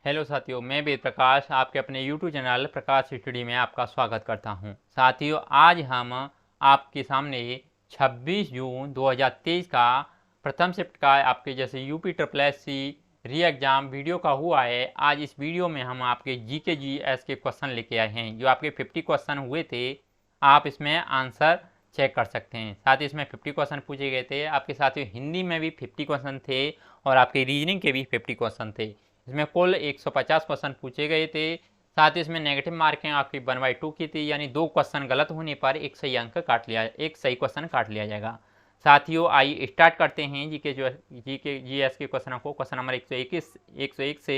Hello साथियों, मैं वेद प्रकाश आपके अपने यूट्यूब चैनल प्रकाश स्टडी में आपका स्वागत करता हूं। साथियों, आज हम आपके सामने 26 जून 2023 का प्रथम शिफ्ट का आपके जैसे यूपी ट्रिपल एस सी री एग्ज़ाम वीडियो का हुआ है। आज इस वीडियो में हम आपके जीके जीएस के क्वेश्चन लेके आए हैं। जो आपके 50 क्वेश्चन हुए थे, आप इसमें आंसर चेक कर सकते हैं। साथ ही इसमें 50 क्वेश्चन पूछे गए थे। आपके साथियों, हिंदी में भी 50 क्वेश्चन थे और आपके रीजनिंग के भी 50 क्वेश्चन थे। इसमें कुल 150 क्वेश्चन पूछे गए थे। साथ ही इसमें नेगेटिव मार्किंग आपकी 1/2 की थी, यानी 2 क्वेश्चन गलत होने पर एक सही क्वेश्चन काट लिया जाएगा। साथियों, आइए स्टार्ट करते हैं जीके जीएस के क्वेश्चनों को। क्वेश्चन नंबर 101 से।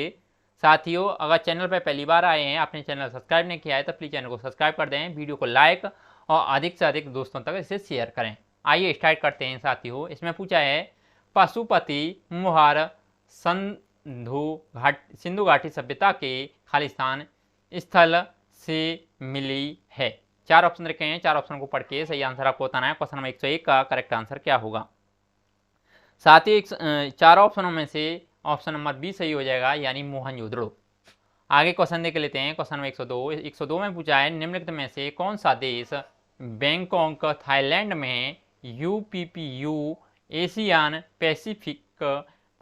साथियों, अगर चैनल पर पहली बार आए हैं, आपने चैनल सब्सक्राइब नहीं किया है तो प्लीज़ चैनल को सब्सक्राइब कर दें, वीडियो को लाइक और अधिक से अधिक दोस्तों तक इसे शेयर करें। आइए स्टार्ट करते हैं। साथियों, इसमें पूछा है पशुपति मुहर सिंधु घाटी सभ्यता के खालिस्तान स्थल से मिली है। 4 ऑप्शन रखे हैं। 4 ऑप्शन को पढ़ के सही आंसर आपको बताना है। क्वेश्चन नंबर 101 का करेक्ट आंसर क्या होगा। साथ ही 4 ऑप्शनों में से ऑप्शन नंबर बी सही हो जाएगा, यानी मोहनजोदड़ो। आगे क्वेश्चन देख लेते हैं। क्वेश्चन नंबर 102 में पूछा है निम्नलिखित में से कौन सा देश बैंकॉक थाईलैंड में यूपीपीयू एशियन पैसिफिक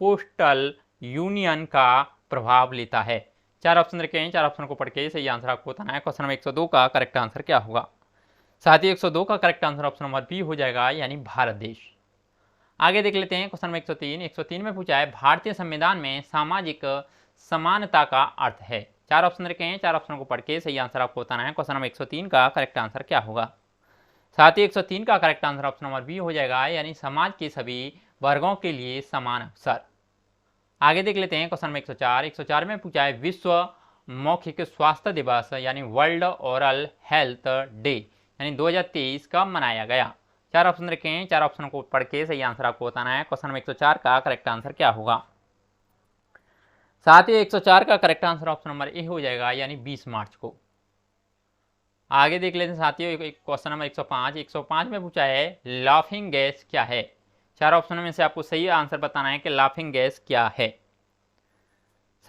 पोस्टल यूनियन का प्रभाव लेता है। 4 ऑप्शन रखे हैं। 4 ऑप्शन को पढ़ के सही आंसर आपको बताना है। क्वेश्चन नंबर 102 का करेक्ट आंसर क्या होगा। साथ ही 102 का correct answer option number B हो जाएगा, यानी भारत देश। आगे देख लेते हैं। क्वेश्चन नंबर 103 में पूछा है भारतीय संविधान में सामाजिक समानता का अर्थ है। 4 ऑप्शन रखे हैं। 4 ऑप्शन को पढ़ के सही आंसर आपको बताना है। क्वेश्चन नंबर 103 का करेक्ट आंसर क्या होगा। साथ ही 103 का correct answer option number B हो जाएगा, यानी समाज के सभी वर्गों के लिए समान अवसर। आगे देख लेते हैं। क्वेश्चन नंबर 104 में पूछा है विश्व मौखिक स्वास्थ्य दिवस यानी वर्ल्ड ओरल हेल्थ डे यानी 2023 कब मनाया गया। 4 ऑप्शन रखे हैं। 4 ऑप्शन को पढ़ के सही आंसर आपको बताना है। क्वेश्चन नंबर 104 का करेक्ट आंसर क्या होगा। साथ ही 104 का correct answer option number A हो जाएगा, यानी 20 मार्च को। आगे देख लेते हैं साथियों। क्वेश्चन नंबर 105 में पूछा है लाफिंग गैस क्या है। 4 ऑप्शनों में से आपको सही आंसर बताना है कि लाफिंग गैस क्या है।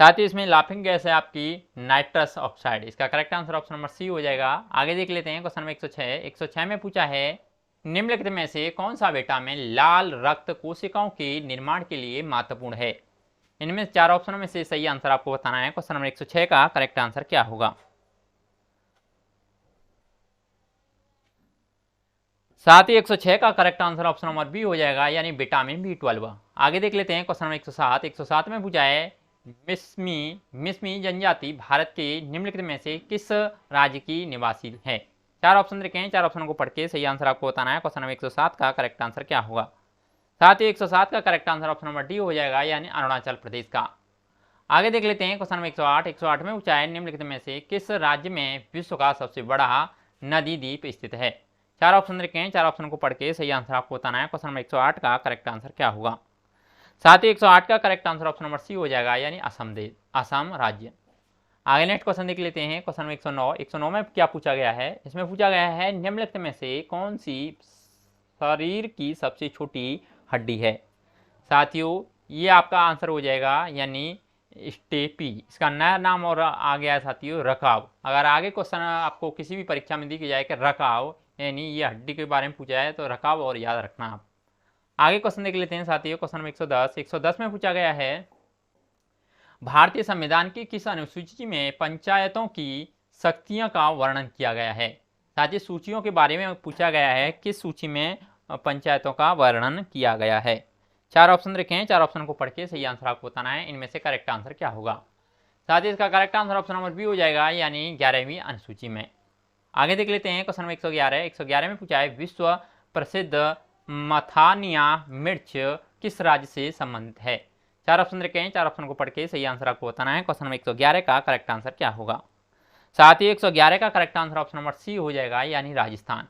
साथ ही इसमें लाफिंग गैस है आपकी नाइट्रस ऑक्साइड। इसका correct answer option number C हो जाएगा। आगे देख लेते हैं। क्वेश्चन नंबर 106 में पूछा है निम्नलिखित में से कौन सा विटामिन लाल रक्त कोशिकाओं के निर्माण के लिए महत्वपूर्ण है। इनमें 4 ऑप्शनों में से सही आंसर आपको बताना है। क्वेश्चन नंबर 106 का करेक्ट आंसर क्या होगा। साथ ही 106 का correct answer option number B हो जाएगा, यानी विटामिन B12। आगे देख लेते हैं। क्वेश्चन नंबर 107 में पूछा है मिसमी जनजाति भारत के निम्नलिखित में से किस राज्य की निवासी है। 4 ऑप्शन रखे हैं। 4 ऑप्शन को पढ़ के सही आंसर आपको बताना है। क्वेश्चन नंबर 107 का करेक्ट आंसर क्या होगा। साथ ही 107 का correct answer option number D हो जाएगा, यानी अरुणाचल प्रदेश का। आगे देख लेते हैं। क्वेश्चन नंबर 108 में पूछा है निम्नलिखित में से किस राज्य में विश्व का सबसे बड़ा नदी द्वीप स्थित है। 4 ऑप्शन रखे हैं। 4 ऑप्शन को पढ़ के सही आंसर आपको बताना है। क्वेश्चन नंबर 108 का करेक्ट आंसर क्या होगा। साथ ही 108 का correct answer option number C हो जाएगा, यानी असम राज्य। आगे नेक्स्ट क्वेश्चन देख लेते हैं। क्वेश्चन नंबर 109 में क्या पूछा गया है। इसमें पूछा गया है निम्नलिखित में से कौन सी शरीर की सबसे छोटी हड्डी है। साथियों, ये आपका आंसर हो जाएगा, यानी स्टेपी। इसका नया नाम और आ गया है साथियों, रकाव। अगर आगे क्वेश्चन आपको किसी भी परीक्षा में दी जाए कि रकाव यानी ये हड्डी के बारे में पूछा है तो रकाव और याद रखना आप। आगे क्वेश्चन देख लेते हैं साथियों। क्वेश्चन नंबर 110 में पूछा गया है भारतीय संविधान की किस अनुसूची में पंचायतों की शक्तियों का वर्णन किया गया है। साथ ही सूचियों के बारे में पूछा गया है किस सूची में पंचायतों का वर्णन किया गया है। 4 ऑप्शन रखे हैं। 4 ऑप्शन को पढ़ के सही आंसर आपको बताना है। इनमें से करेक्ट आंसर क्या होगा। साथ ही इसका correct answer option number B हो जाएगा, यानी 11वीं अनुसूची में। आगे देख लेते हैं। क्वेश्चन नंबर 111 में पूछा है विश्व प्रसिद्ध मथानिया मिर्च किस राज्य से संबंधित है। 4 ऑप्शन रखे हैं। 4 ऑप्शन को पढ़ के सही आंसर आपको बताना है। क्वेश्चन नंबर 111 का करेक्ट आंसर क्या होगा। साथ ही 111 का correct answer option number C हो जाएगा, यानी राजस्थान।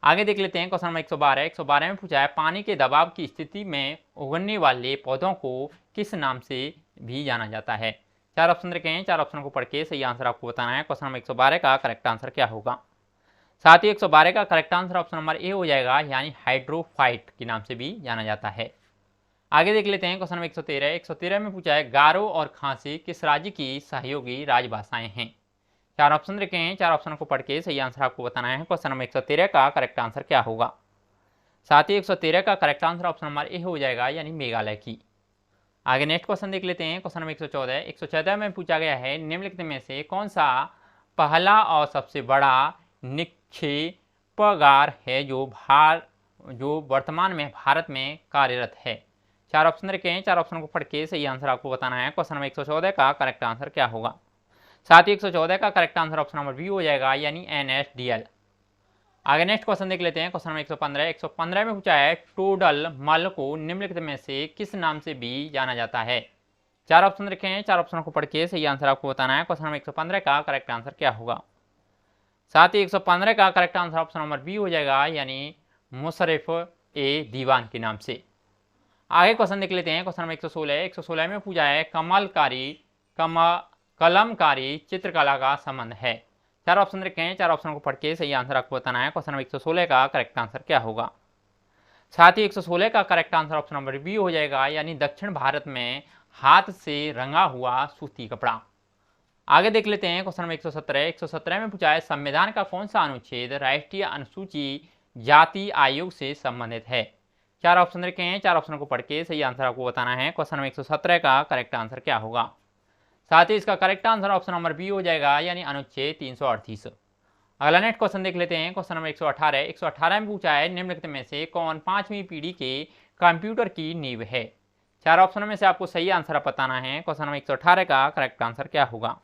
आगे देख लेते हैं। क्वेश्चन नंबर 112 में पूछा है पानी के दबाव की स्थिति में उगने वाले पौधों को किस नाम से भी जाना जाता है। 4 ऑप्शन रखे हैं। 4 ऑप्शन को पढ़ के सही आंसर आपको बताना है। क्वेश्चन नंबर 112 का करेक्ट आंसर क्या होगा। साथ ही 112 का correct answer option number A हो जाएगा, यानी हाइड्रोफाइट के नाम से भी जाना जाता है। आगे देख लेते हैं क्वेश्चन नंबर 113। 113 में पूछा है गारो और खासी किस राज्य की सहयोगी राजभाषाएं हैं। चार ऑप्शन रखे हैं, चार ऑप्शन को पढ़ के सही आंसर आपको बताना है। क्वेश्चन नंबर 113 का करेक्ट आंसर क्या होगा। साथ ही 113 का correct answer option number A हो जाएगा, यानी मेघालय की। आगे नेक्स्ट क्वेश्चन देख लेते हैं। Question number 114। 114 में पूछा गया है निम्नलिखित में से कौन सा पहला और सबसे बड़ा निक्षेपागार है जो वर्तमान में भारत में कार्यरत है। चार ऑप्शन रखे हैं, चार ऑप्शन को पढ़ के सही आंसर आपको बताना है। क्वेश्चन नंबर 114 का करेक्ट आंसर क्या होगा। साथ ही 114 का correct answer option number B हो जाएगा, यानी NSDL। आगे नेक्स्ट क्वेश्चन देख लेते हैं। Question number 115। 115 में पूछा है टोडल मल को निम्नलिखित में से किस नाम से भी जाना जाता है। चार ऑप्शन रखे हैं, चार ऑप्शन को पढ़ के सही आंसर आपको बताना है। क्वेश्चन नंबर 115 का करेक्ट आंसर क्या होगा। साथ ही 115 का correct answer option number B हो जाएगा, यानी मुशर्रफ ए दीवान के नाम से। आगे क्वेश्चन देख लेते हैं। Question number 116। 116 में पूछा है कलमकारी चित्रकला का संबंध है। चार ऑप्शन रखे हैं, चार ऑप्शन को पढ़ के सही आंसर आपको बताना है। क्वेश्चन नंबर 116 का करेक्ट आंसर क्या होगा। साथ ही 116 का correct answer option number B हो जाएगा, यानी दक्षिण भारत में हाथ से रंगा हुआ सूती कपड़ा। आगे देख लेते हैं। Question number 117। 117 में पूछा है संविधान का कौन सा अनुच्छेद राष्ट्रीय अनुसूची जाति आयोग से संबंधित है। चार ऑप्शन रखे हैं, चार ऑप्शन को पढ़ के सही आंसर आपको बताना है। क्वेश्चन नंबर 117 का करेक्ट आंसर क्या होगा। साथ ही इसका correct answer option number B हो जाएगा, यानी अनुच्छेद 338। अगला नेक्स्ट क्वेश्चन देख लेते हैं। Question number 118। 118 में पूछा है निम्नलिखित में से कौन पांचवी पीढ़ी के कंप्यूटर की नींव है। चार ऑप्शन में से आपको सही आंसर बताना है। क्वेश्चन नंबर 118 का करेक्ट आंसर क्या होगा।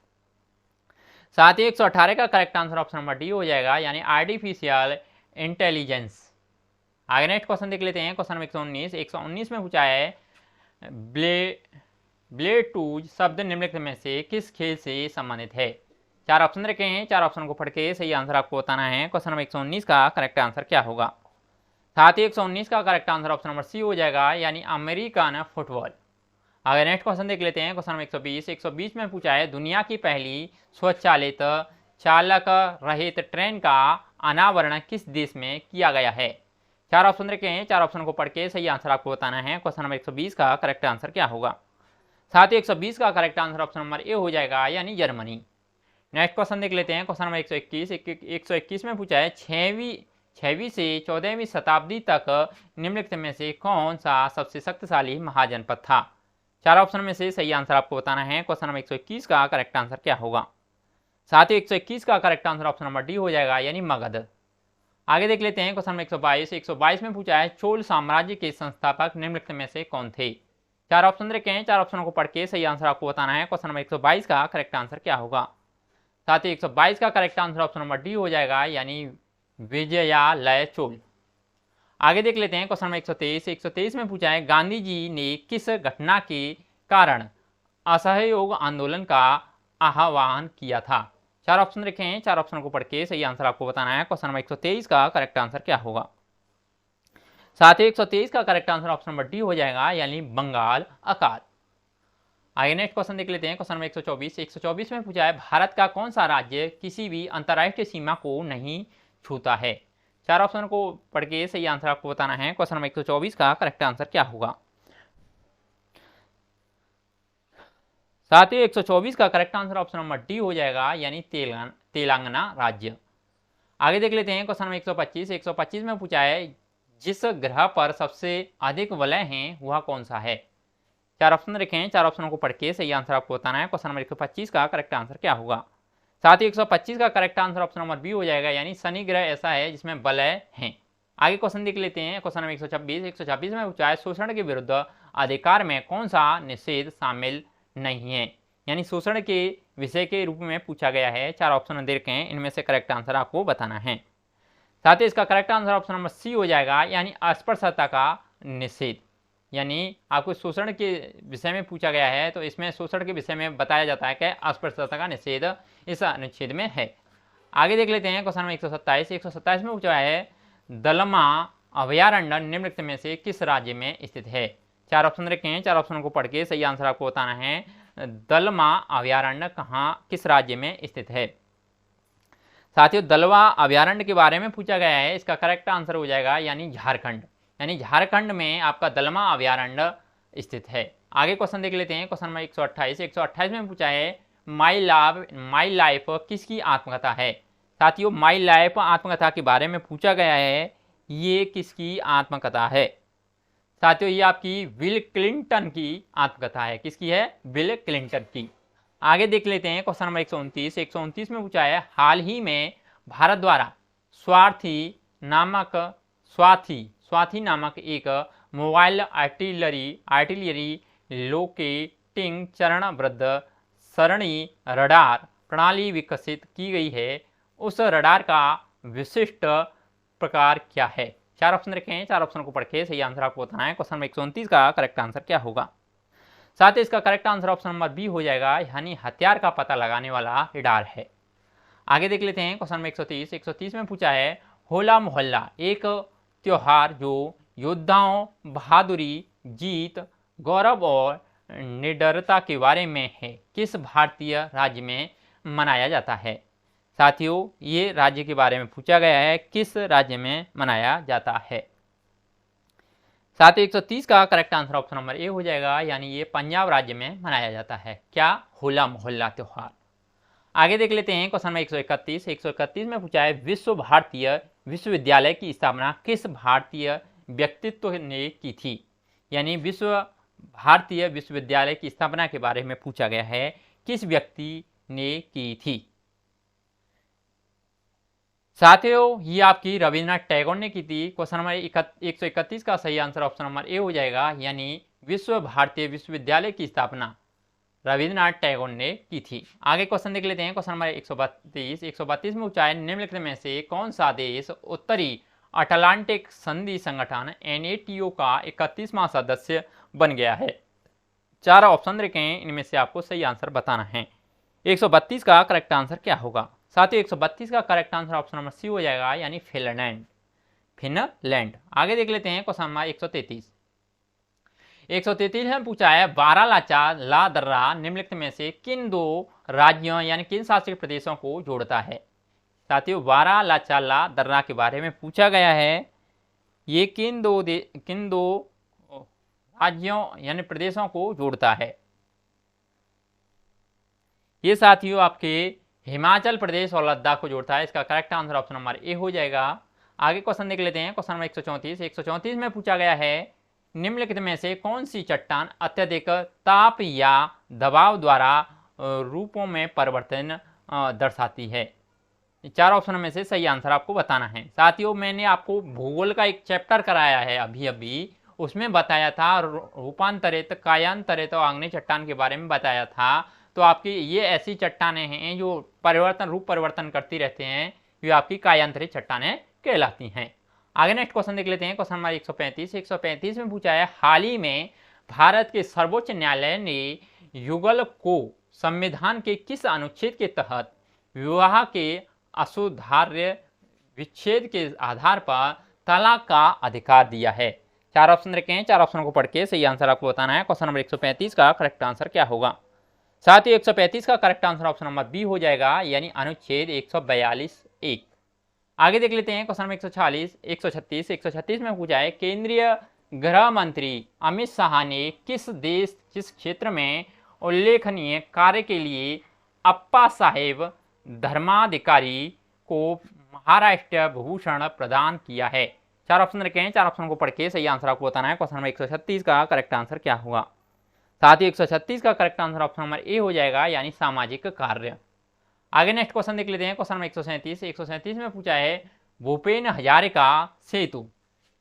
साथ ही 118 का correct answer option number D हो जाएगा, यानी आर्टिफिशियल इंटेलिजेंस। आगे नेक्स्ट क्वेश्चन देख लेते हैं। Question number 119। 119 में पूछा है ब्लेटूज शब्द निम्नलिखित में से किस खेल से संबंधित है। चार ऑप्शन रखे हैं, चार ऑप्शन को पढ़ के सही आंसर आपको बताना है। क्वेश्चन नंबर 119 का करेक्ट आंसर क्या होगा। साथ ही 119 का correct answer option number C हो जाएगा, यानी अमेरिकन फुटबॉल। आगे नेक्स्ट क्वेश्चन देख लेते हैं। Question number 120। 120 में पूछा है दुनिया की पहली स्वचालित चालक रहित ट्रेन का अनावरण किस देश में किया गया है। चार ऑप्शन रखे हैं, चार ऑप्शन को पढ़ के सही आंसर आपको बताना है। क्वेश्चन नंबर 120 का करेक्ट आंसर क्या होगा। साथ ही 120 का correct answer option number A हो जाएगा, यानी जर्मनी। नेक्स्ट क्वेश्चन देख लेते हैं। Question number 121। 121 में पूछा है 6वीं से 14वीं शताब्दी तक निम्नलिखित में से कौन सा सबसे शक्तिशाली महाजनपद था। चार ऑप्शन में से सही आंसर आपको बताना है। क्वेश्चन नंबर 121 का करेक्ट आंसर क्या होगा। साथ ही 121 का correct answer option number D हो जाएगा, यानी मगध। आगे देख लेते हैं। Question number 122। 122 में पूछा है चोल साम्राज्य के संस्थापक निम्नलिखित में से कौन थे। चार ऑप्शन रखे हैं, चार ऑप्शनों को पढ़ के सही आंसर आपको बताना है। क्वेश्चन नंबर 122 का करेक्ट आंसर क्या होगा। साथ ही 122 का correct answer option number D हो जाएगा, यानी विजयालय चोल। आगे देख लेते हैं। Question number 123। 123 में पूछा है गांधी जी ने किस घटना के कारण असहयोग आंदोलन का आह्वान किया था। चार ऑप्शन रखे हैं, चार ऑप्शन को पढ़ के सही आंसर आपको बताना है। क्वेश्चन नंबर 123 का करेक्ट आंसर क्या होगा। साथ ही 123 का correct answer option number D हो जाएगा, यानी बंगाल अकाल। आगे नेक्स्ट क्वेश्चन देख लेते हैं। Question number 124। 124 में पूछा है भारत का कौन सा राज्य किसी भी अंतर्राष्ट्रीय सीमा को नहीं छूता है। चार ऑप्शन को पढ़ के सही आंसर आपको बताना है। क्वेश्चन नंबर 124 का करेक्ट आंसर क्या होगा। साथ ही 124 का correct answer option number D हो जाएगा, यानी तेलंगाना राज्य। आगे देख लेते हैं। Question number 125। 125 में पूछा है जिस ग्रह पर सबसे अधिक वलय हैं वह कौन सा है। चार ऑप्शन रखे हैं, चार ऑप्शनों को पढ़ के सही आंसर आपको बताना है। क्वेश्चन नंबर 125 का करेक्ट आंसर क्या होगा। साथ ही 125 का correct answer option number B हो जाएगा, यानी शनि ग्रह ऐसा है जिसमें वलय हैं। आगे क्वेश्चन देख लेते हैं। Question number 126। 126 में पूछा है शोषण के विरुद्ध अधिकार में कौन सा निषेध शामिल नहीं है, यानी शोषण के विषय के रूप में पूछा गया है। चार ऑप्शन दे रखे हैं, इनमें से करेक्ट आंसर आपको बताना है। साथ ही इसका correct answer option number C हो जाएगा, यानी अस्पृश्यता का निषेध। यानी आपको शोषण के विषय में पूछा गया है, तो इसमें शोषण के विषय में बताया जाता है कि अस्पृश्यता का निषेध इस अनुच्छेद में है। आगे देख लेते हैं। Question number 127। 127 में पूछा है दलमा अभयारण्य निम्नलिखित में से किस राज्य में स्थित है। चार ऑप्शन रखे हैं, चार ऑप्शनों को पढ़ के सही आंसर आपको बताना है। दलमा अभयारण्य कहाँ किस राज्य में स्थित है। साथियों दलवा अभयारण्य के बारे में पूछा गया है, इसका करेक्ट आंसर हो जाएगा, यानी झारखंड। यानी झारखंड में आपका दलमा अभयारण्य स्थित है। आगे क्वेश्चन देख लेते हैं, क्वेश्चन नंबर 128। 128 में पूछा है माई लाइफ किसकी आत्मकथा है। साथियों, माई लाइफ आत्मकथा के बारे में पूछा गया है, ये किसकी आत्मकथा है। साथियों, ये आपकी विल क्लिंटन की आत्मकथा है। किसकी है? विल क्लिंटन की। आगे देख लेते हैं क्वेश्चन नंबर 129। 129 में पूछा है हाल ही में भारत द्वारा स्वार्थी नामक एक मोबाइल आर्टिलरी लोकेटिंग चरणबद्ध सरणी रडार प्रणाली विकसित की गई है। उस रडार का विशिष्ट प्रकार क्या है? 4 ऑप्शन रखे हैं, 4 ऑप्शन को पढ़ के सही आंसर आपको बताना है। क्वेश्चन नंबर 129 का करेक्ट आंसर क्या होगा? साथ ही इसका correct answer option number B हो जाएगा, यानी हथियार का पता लगाने वाला रडार है। आगे देख लेते हैं क्वेश्चन नंबर 130। 130 में पूछा है होला मोहल्ला एक त्योहार जो योद्धाओं, बहादुरी, जीत, गौरव और निडरता के बारे में है, किस भारतीय राज्य में मनाया जाता है। साथियों, ये राज्य के बारे में पूछा गया है, किस राज्य में मनाया जाता है। साथ ही 130 का correct answer option number A हो जाएगा, यानी ये पंजाब राज्य में मनाया जाता है। क्या? होला मोहल्ला त्योहार। आगे देख लेते हैं क्वेश्चन नंबर 131। 131 में पूछा है विश्व भारतीय विश्वविद्यालय की स्थापना किस भारतीय व्यक्तित्व ने की थी। यानी विश्व भारतीय विश्वविद्यालय की स्थापना के बारे में पूछा गया है, किस व्यक्ति ने की थी। साथियों, ये आपकी रविन्द्रनाथ टैगोर ने की थी। क्वेश्चन नंबर 131 का सही आंसर ऑप्शन नंबर ए हो जाएगा, यानी विश्व भारतीय विश्वविद्यालय की स्थापना रविन्द्रनाथ टैगोर ने की थी। आगे क्वेश्चन देख लेते हैं क्वेश्चन नंबर 132। 132 में पूछा है निम्नलिखित में से कौन सा देश उत्तरी अटलांटिक संधि संगठन NATO का 31वां सदस्य बन गया है। 4 ऑप्शन रखे हैं, इनमें से आपको सही आंसर बताना है। 132 का करेक्ट आंसर क्या होगा? साथियों, 132 का correct answer option number C हो जाएगा, यानी फिनलैंड। आगे देख लेते हैं क्वेश्चन नंबर 133। 133 में पूछा है बारालाचा ला दर्रा निम्नलिखित में से किन 2 राज्यों यानी किन शासित प्रदेशों को जोड़ता है। साथियों, बारालाचा ला दर्रा के बारे में पूछा गया है, ये किन दो राज्यों यानी प्रदेशों को जोड़ता है। ये साथियों आपके हिमाचल प्रदेश और लद्दाख को जोड़ता है। इसका correct answer option number A हो जाएगा। आगे क्वेश्चन देख लेते हैं क्वेश्चन नंबर 134। 134 में पूछा गया है निम्नलिखित में से कौन सी चट्टान अत्यधिक ताप या दबाव द्वारा रूपों में परिवर्तन दर्शाती है। 4 ऑप्शन में से सही आंसर आपको बताना है। साथियों, मैंने आपको भूगोल का एक चैप्टर कराया है अभी, उसमें बताया था रूपांतरित, कायांतरित और आग्नेय चट्टान के बारे में बताया था। तो आपकी ये ऐसी चट्टानें हैं जो रूप परिवर्तन करती रहते हैं, ये आपकी कायांतरित चट्टानें कहलाती हैं। आगे नेक्स्ट क्वेश्चन देख लेते हैं क्वेश्चन नंबर 135। 135 में पूछा है हाल ही में भारत के सर्वोच्च न्यायालय ने युगल को संविधान के किस अनुच्छेद के तहत विवाह के असुधार्य विच्छेद के आधार पर तलाक का अधिकार दिया है। 4 ऑप्शन रखे हैं, 4 ऑप्शन को पढ़ के सही आंसर आपको बताना है। क्वेश्चन नंबर 135 का करेक्ट आंसर क्या होगा? साथ ही 135 का correct answer option number B हो जाएगा, यानी अनुच्छेद 142(1). आगे देख लेते हैं क्वेश्चन नंबर 136। 136 में पूछा है केंद्रीय गृह मंत्री अमित शाह ने किस क्षेत्र में उल्लेखनीय कार्य के लिए अप्पा साहेब धर्माधिकारी को महाराष्ट्र भूषण प्रदान किया है। 4 ऑप्शन रखे हैं, 4 ऑप्शन को पढ़ के सही आंसर आपको बताना है। क्वेश्चन नंबर 136 का करेक्ट आंसर क्या होगा? साथ ही 136 का correct answer option number A हो जाएगा, यानी सामाजिक कार्य। आगे नेक्स्ट क्वेश्चन देख लेते हैं क्वेश्चन नंबर 137। 137 में पूछा है भूपेन हजारिका सेतु,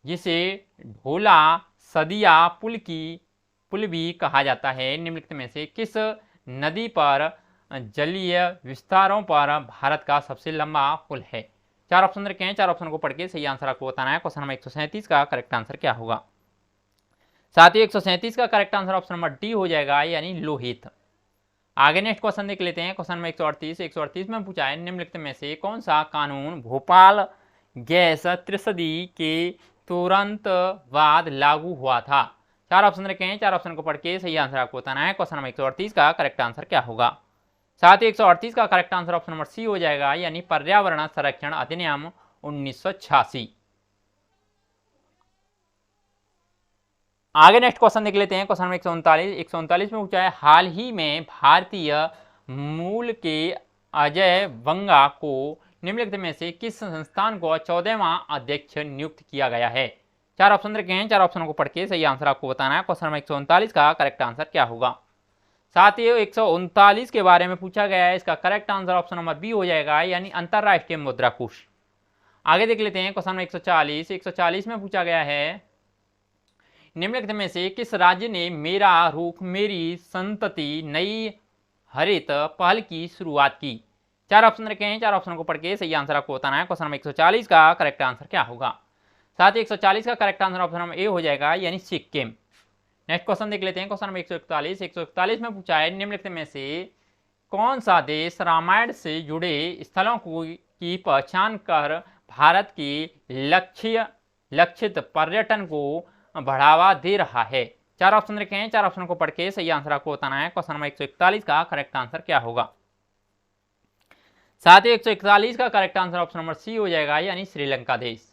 जिसे ढोला सदिया पुल भी कहा जाता है, निम्नलिखित में से किस नदी पर जलीय विस्तारों पर भारत का सबसे लंबा पुल है। 4 ऑप्शन रखे हैं, 4 ऑप्शन को पढ़ के सही आंसर आपको बताना है। क्वेश्चन नंबर 137 का करेक्ट आंसर क्या होगा? साथ ही 137 का correct answer option number D हो जाएगा, यानी लोहित। आगे नेक्स्ट क्वेश्चन देख लेते हैं क्वेश्चन नंबर 138। 138 में पूछा है निम्नलिखित में से कौन सा कानून भोपाल गैस त्रिसदी के तुरंत बाद लागू हुआ था। 4 ऑप्शन रखे हैं, 4 ऑप्शन को पढ़ के सही आंसर आपको बताना है। क्वेश्चन नंबर 138 का करेक्ट आंसर क्या होगा? साथ ही 138 का correct answer option number C हो जाएगा, यानी पर्यावरण संरक्षण अधिनियम 1986। आगे नेक्स्ट क्वेश्चन देख लेते हैं। क्वेश्चन नंबर 139 में पूछा है, हाल ही में भारतीय मूल के अजय बंगा को निम्नलिखित में से किस संस्थान को 14वां अध्यक्ष नियुक्त किया गया है। चार ऑप्शन रखे हैं, चार ऑप्शनों को पढ़ के सही आंसर आपको बताना है। क्वेश्चन नंबर 139 का करेक्ट आंसर क्या होगा। साथ ही 139 के बारे में पूछा गया है, इसका correct answer option number B हो जाएगा, यानी अंतरराष्ट्रीय मुद्रा कोष। आगे देख लेते हैं क्वेश्चन नंबर 140 में पूछा गया है, निम्नलिखित में से किस राज्य ने मेरा रुख मेरी संतति नई हरित पहल की शुरुआत की। चार ऑप्शन रखे हैं, चार ऑप्शन को पढ़ के सही आंसर आपको बताना है। क्वेश्चन नंबर 140 का करेक्ट आंसर क्या होगा। साथ ही 140 का correct answer option number A हो जाएगा, यानी सिक्किम। नेक्स्ट क्वेश्चन देख लेते हैं। क्वेश्चन नंबर 141 में पूछा है, निम्नलिखित में से कौन सा देश रामायण से जुड़े स्थलों की पहचान कर भारत की लक्षित पर्यटन को बढ़ावा दे रहा है। चार ऑप्शन रखे हैं, चार ऑप्शन को पढ़ के सही आंसर आपको बताना है। क्वेश्चन नंबर 141 का करेक्ट आंसर क्या होगा। साथ ही 141 का correct answer option number C हो जाएगा, यानी श्रीलंका देश।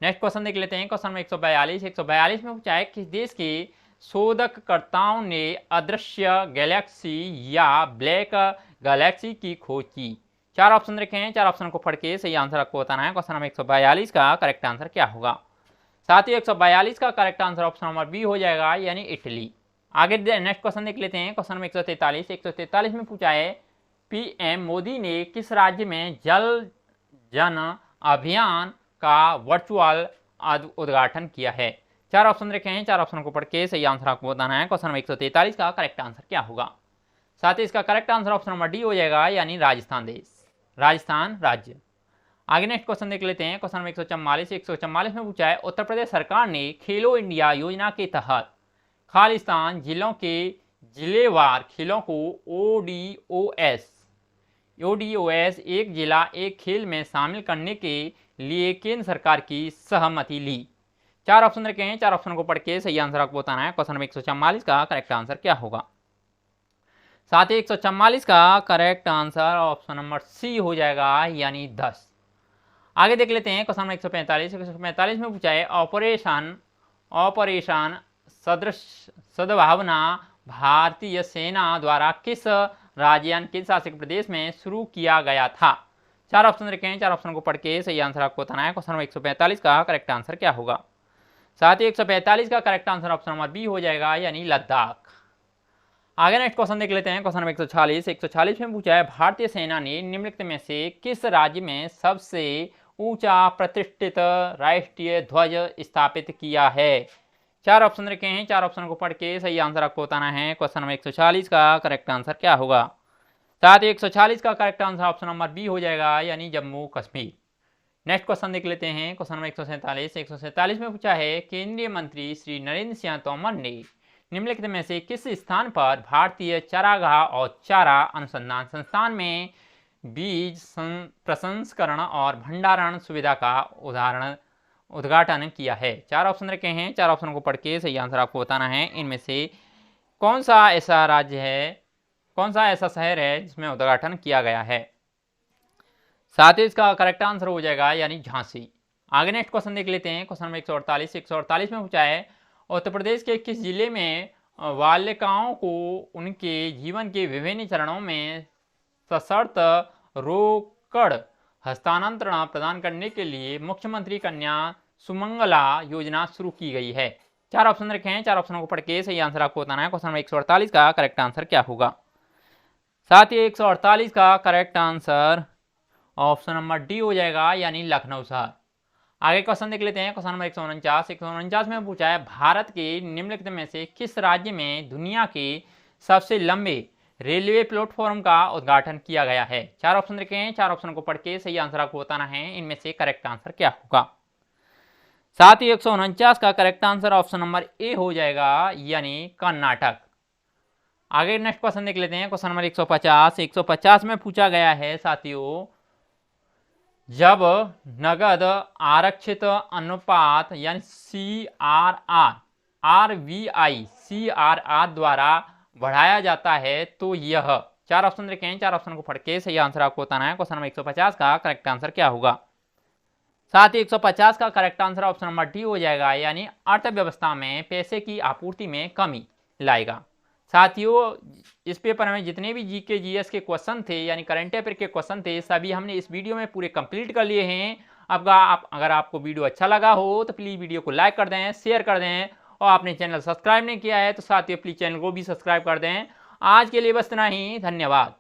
नेक्स्ट क्वेश्चन देख लेते हैं। क्वेश्चन नंबर 142 में पूछा है, किस देश के शोधकर्ताओं ने अदृश्य गैलेक्सी या ब्लैक गैलेक्सी की खोज की। चार ऑप्शन रखे हैं, चार ऑप्शन को पढ़ के सही आंसर आपको बताना है। क्वेश्चन नंबर 142 का करेक्ट आंसर क्या होगा। साथ ही 142 का correct answer option number B हो जाएगा, यानी इटली। आगे नेक्स्ट क्वेश्चन देख लेते हैं। क्वेश्चन नंबर 143 में पूछा है, पीएम मोदी ने किस राज्य में जल जन अभियान का वर्चुअल उद्घाटन किया है। चार ऑप्शन रखे हैं, चार ऑप्शन को पढ़ के सही आंसर आपको बताना है। क्वेश्चन नंबर 143 का करेक्ट आंसर क्या होगा। साथ ही इसका correct answer option number D हो जाएगा, यानी राजस्थान देश, राजस्थान राज्य। आगे नेक्स्ट क्वेश्चन देख लेते हैं। क्वेश्चन नंबर 144 में पूछा है, उत्तर प्रदेश सरकार ने खेलो इंडिया योजना के तहत खालिस्तान जिलों के जिलेवार खेलों को ओडीओएस एक जिला एक खेल में शामिल करने के लिए केंद्र सरकार की सहमति ली। चार ऑप्शन रखे हैं, चार ऑप्शन को पढ़ के सही आंसर आपको बताना है। क्वेश्चन नंबर 144 का करेक्ट आंसर क्या होगा। साथ ही 144 का correct answer option number C हो जाएगा, यानी 10। आगे देख लेते हैं। क्वेश्चन नंबर 145 में पूछा है, ऑपरेशन सद्भावना भारतीय सेना द्वारा किस राज्य यानी किस शासित प्रदेश में शुरू किया गया था। चार ऑप्शन रखे हैं, चार ऑप्शन को पढ़ के सही आंसर आपको बताना है। क्वेश्चन नंबर 145 का करेक्ट आंसर क्या होगा। साथ ही 145 का correct answer option number B हो जाएगा, यानी लद्दाख। आगे नेक्स्ट क्वेश्चन देख लेते हैं। क्वेश्चन नंबर 146 में पूछा है, भारतीय सेना ने निम्नलिखित में से किस राज्य में सबसे ऊंचा प्रतिष्ठित राष्ट्रीय ध्वज स्थापित किया है। चार ऑप्शन रखे हैं, चार ऑप्शन को पढ़ के सही आंसर आपको बताना है। क्वेश्चन नंबर 146 का करेक्ट आंसर क्या होगा। साथ ही 146 का correct answer option number B हो जाएगा, यानी जम्मू कश्मीर। नेक्स्ट क्वेश्चन देख लेते हैं। क्वेश्चन नंबर 147 में पूछा है, केंद्रीय मंत्री श्री नरेंद्र सिंह तोमर ने निम्नलिखित में से किस स्थान पर भारतीय चारागाह और चारा अनुसंधान संस्थान में बीज प्रसंस्करण और भंडारण सुविधा का उद्घाटन किया है। चार ऑप्शन रखे हैं, चार ऑप्शन को पढ़ के सही आंसर आपको बताना है। इनमें से कौन सा ऐसा राज्य है, कौन सा ऐसा शहर है जिसमें उद्घाटन किया गया है। साथ ही इसका करेक्ट आंसर हो जाएगा, यानी झांसी। आगे नेक्स्ट क्वेश्चन देख लेते हैं। क्वेश्चन नंबर 148 में पूछा है, उत्तर प्रदेश के किस जिले में बालिकाओं को उनके जीवन के विभिन्न चरणों में सशर्त रोकड़ हस्तांतरण प्रदान करने के लिए मुख्यमंत्री कन्या सुमंगला योजना शुरू की गई है। चार ऑप्शन रखे हैं, चार ऑप्शनों को पढ़ के सही आंसर आपको बताना है। क्वेश्चन नंबर 148 का करेक्ट आंसर क्या होगा। साथ ही 148 का correct answer option number D हो जाएगा, यानी लखनऊ शहर। आगे क्वेश्चन देख लेते हैं। क्वेश्चन नंबर 149 में पूछा है, भारत के निम्नलिखित में से किस राज्य में दुनिया के सबसे लंबे रेलवे प्लेटफॉर्म का उद्घाटन किया गया है। चार ऑप्शन रखे हैं, चार ऑप्शन को पढ़ के सही आंसर आपको बताना है। इनमें से करेक्ट आंसर क्या होगा। साथ ही 149 का correct answer option number A हो जाएगा, यानी कर्नाटक। आगे नेक्स्ट क्वेश्चन देख लेते हैं। क्वेश्चन नंबर 150 में पूछा गया है, साथियों, जब नगद आरक्षित अनुपात यानी CRR द्वारा बढ़ाया जाता है तो यह। चार ऑप्शन रखे हैं, चार ऑप्शन को पढ़ के सही आंसर आपको बताना है। क्वेश्चन नंबर 150 का करेक्ट आंसर क्या होगा। साथ ही 150 का correct answer option number D हो जाएगा, यानी अर्थव्यवस्था में पैसे की आपूर्ति में कमी लाएगा। साथियों, इस पेपर में जितने भी जीके जीएस के क्वेश्चन थे यानी करंट अफेयर के क्वेश्चन थे, सभी हमने इस वीडियो में पूरे कंप्लीट कर लिए हैं। अब अगर आपको वीडियो अच्छा लगा हो तो प्लीज़ वीडियो को लाइक कर दें, शेयर कर दें, और आपने चैनल सब्सक्राइब नहीं किया है तो साथियों प्लीज़ चैनल को भी सब्सक्राइब कर दें। आज के लिए बस इतना ही, धन्यवाद।